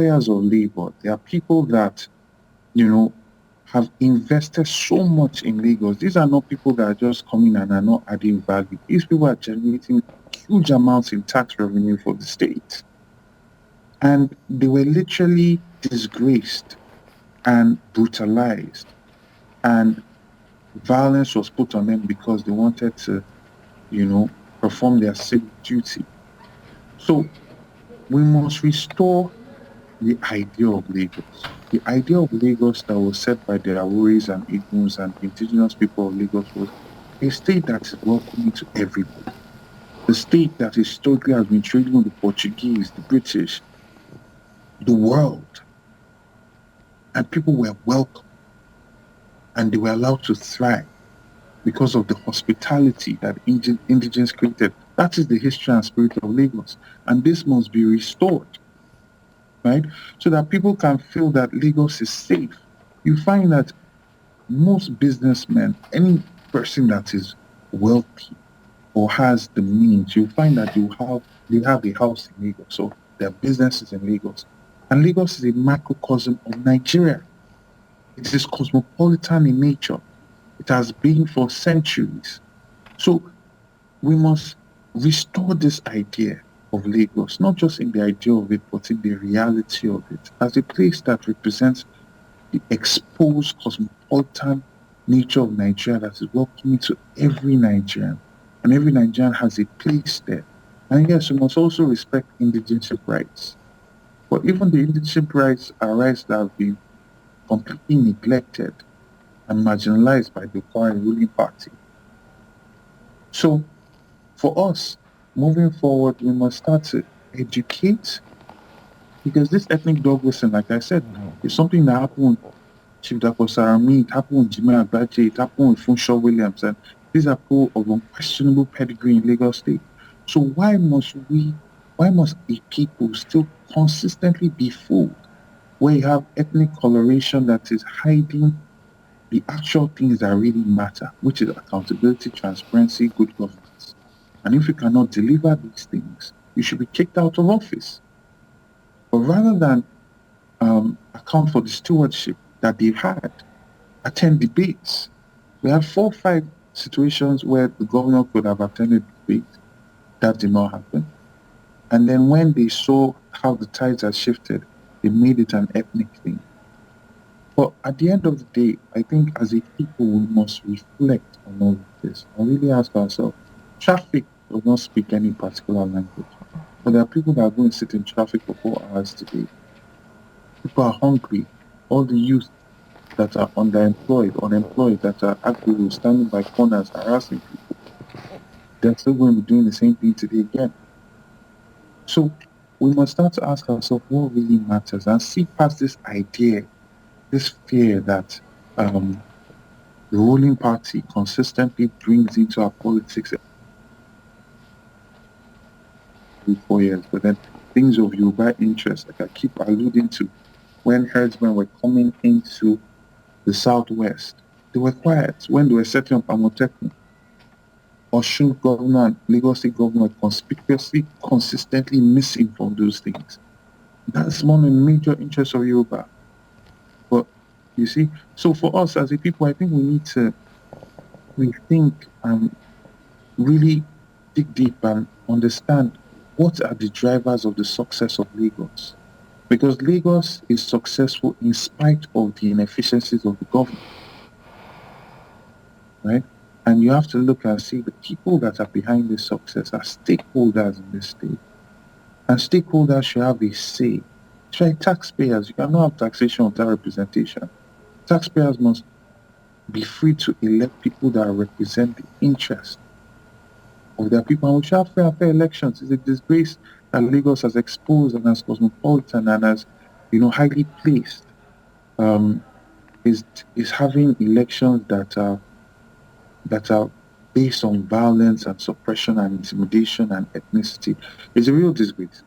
employers of labor. They are people that, have invested so much in Lagos. These are not people that are just coming and are not adding value. These people are generating huge amounts in tax revenue for the state. And they were literally disgraced and brutalized. And violence was put on them because they wanted to, perform their civic duty. So we must restore the idea of Lagos. The idea of Lagos that was set by the Aworis and Igbos and indigenous people of Lagos was a state that is welcoming to everybody. The state that historically has been trading with the Portuguese, the British, the world. And people were welcome and they were allowed to thrive because of the hospitality that indigenous created. That is the history and spirit of Lagos. And this must be restored, right? So that people can feel that Lagos is safe. You find that most businessmen, any person that is wealthy or has the means, you find that they have a house in Lagos. So their businesses in Lagos. And Lagos is a microcosm of Nigeria. It is cosmopolitan in nature. It has been for centuries. So we must restore this idea of Lagos, not just in the idea of it, but in the reality of it, as a place that represents the exposed cosmopolitan nature of Nigeria that is welcoming to every Nigerian. And every Nigerian has a place there. And yes, we must also respect indigenous rights. But even the indigenous rights are rights that have been completely neglected and marginalized by the current ruling party. So for us, moving forward, we must start to educate, because this ethnic dog whistling, like I said, is something that happened with Chief Dako Sarami, it happened with Jimmy Agbaje, it happened with Funshaw Williams, and these are people of unquestionable pedigree in Lagos State. So why must a people still consistently be fooled where you have ethnic coloration that is hiding the actual things that really matter, which is accountability, transparency, good governance? And if you cannot deliver these things, you should be kicked out of office. But rather than account for the stewardship that they've had, attend debates. We had 4 or 5 situations where the governor could have attended debates. That did not happen. And then when they saw how the tides had shifted, they made it an ethnic thing. But at the end of the day, I think as a people, we must reflect on all of this and really ask ourselves, traffic does not speak any particular language. But there are people that are going to sit in traffic for 4 hours today. People are hungry. All the youth that are underemployed, unemployed, that are actively standing by corners harassing people, they're still going to be doing the same thing today again. So we must start to ask ourselves what really matters and see past this idea, this fear that the ruling party consistently brings into our politics every 4 years. But then things of Yoruba interest, like I keep alluding to, when herdsmen were coming into the southwest, they were quiet. When they were setting up Amotekun, Osun governor and Lagos State governor were conspicuously, consistently missing from those things. That's one of the major interests of Yoruba. But you see, so for us as a people, I think we need to rethink and really dig deep and understand what are the drivers of the success of Lagos. Because Lagos is successful in spite of the inefficiencies of the government, right? And you have to look and see the people that are behind this success are stakeholders in this state. And stakeholders should have a say. It's like taxpayers. You cannot have taxation without representation. Taxpayers must be free to elect people that represent the interest of their people. And we should have fair elections. It's a disgrace that Lagos has exposed and as cosmopolitan and as, highly placed, is having elections that are based on violence and suppression and intimidation and ethnicity. It's a real disgrace.